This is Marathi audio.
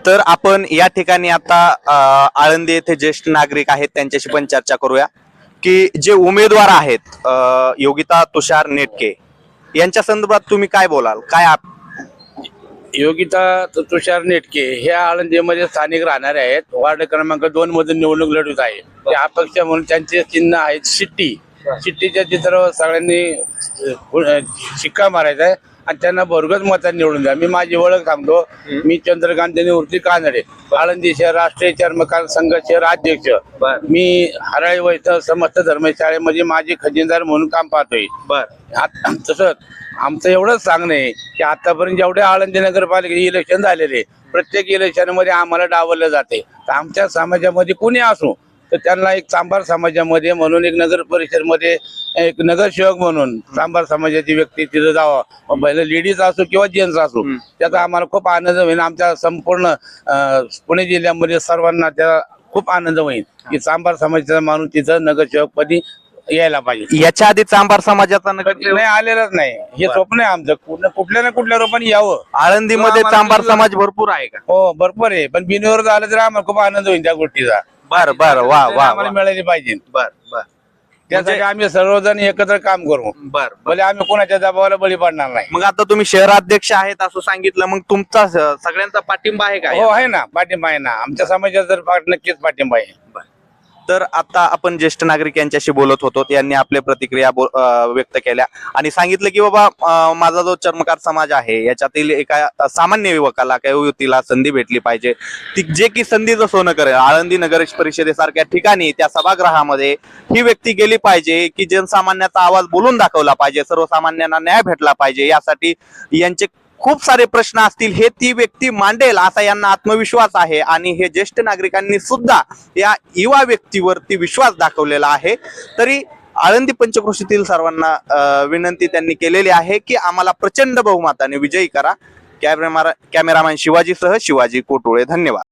तर आपण या ठिकाणी आता आळंदी येथे ज्येष्ठ नागरिक आहेत त्यांच्याशी पण चर्चा करूया की जे उमेदवार आहेत योगिता तुषार नेटके यांच्या संदर्भात तुम्ही काय बोलाल काय योगिता तुषार नेटके हे आळंदीमध्ये स्थानिक राहणारे आहेत. वार्ड क्रमांक 2 मधून निवडणूक लढवत आहे. ते अपक्ष म्हणून त्यांचे चिन्ह आहे शिट्टी. शिट्टीच्या चित्रावर सगळ्यांनी शिक्का मारायचा आहे आणि त्यांना भरघोस मतांनी निवडून द्या. मी माझी ओळख सांगतो. मी चंद्रकांत निवृत्ती कानडे, आळंदी शहर राष्ट्रीय चर्मकार संघ शहर अध्यक्ष. मी हराळी वैष्णव समस्त धर्मशाळेमध्ये माझे खजिनदार म्हणून काम पाहतोय. तसंच आमचं एवढंच सांगणं आहे की आतापर्यंत जेवढे आळंदी नगरपालिकेचे इलेक्शन झालेले प्रत्येक इलेक्शनमध्ये आम्हाला डावललं जाते. तर आमच्या समाजामध्ये कुणी असो तर त्यांना एक चांभार समाजामध्ये म्हणून एक नगर परिषदमध्ये एक नगरसेवक म्हणून चांभार समाजाची व्यक्ती तिथं जावं, पहिलं लेडीज असो किंवा जेंट्स असो, त्याचा आम्हाला खूप आनंद होईल. आमच्या संपूर्ण पुणे जिल्ह्यामध्ये सर्वांना त्या खूप आनंद होईल की चांभार समाजाचा माणूस तिथं नगरसेवकपदी यायला पाहिजे. याच्या आधी चांभार समाजाचा नाही आलेलाच नाही. हे स्वप्न आहे आमचं कुठल्या ना कुठल्या रूपाने यावं. आळंदीमध्ये चांभार समाज भरपूर आहे का? हो भरपूर आहे, पण बिनविरोध आलं तर आम्हाला खूप आनंद होईल त्या गोष्टीचा. बर बर वा वा आम्हाला मिळाली पाहिजे. बर बर त्यासाठी आम्ही सर्वजण एकत्र काम करू. बर भले आम्ही कोणाच्या दबावाला बळी पडणार नाही. मग आता तुम्ही शहराध्यक्ष आहेत असं सांगितलं, मग तुमचा सगळ्यांचा पाठिंबा आहे का? हो आहे ना, पाठिंबा आहे ना. आमच्या समाजाचा तर नक्कीच पाठिंबा आहे. तर आता आपण ज्येष्ठ नागरिक यांच्याशी बोलत होतो. यांनी आपल्या प्रतिक्रिया व्यक्त केल्या आणि सांगितलं की बाबा माझा जो चर्मकार समाज आहे याच्यातील एका सामान्य युवकाला किंवा युवतीला संधी भेटली पाहिजे, ती जे की संधीचं सोनं करेल. आळंदी नगर परिषदेसारख्या ठिकाणी त्या सभागृहामध्ये ही व्यक्ती गेली पाहिजे की जनसामान्याचा आवाज बोलून दाखवला पाहिजे, सर्वसामान्यांना न्याय भेटला पाहिजे. यासाठी यांचे खूप सारे प्रश्न असतील, हे ती व्यक्ती मांडेल असा यांना आत्मविश्वास आहे. आणि हे ज्येष्ठ नागरिकांनी सुद्धा या युवा व्यक्तीवरती विश्वास दाखवलेला आहे. तरी आळंदी पंचक्रोशीतील सर्वांना विनंती त्यांनी केलेली आहे की आम्हाला प्रचंड बहुमताने विजयी करा. कॅमेरामॅन शिवाजीसह शिवाजी कोटुळे. धन्यवाद.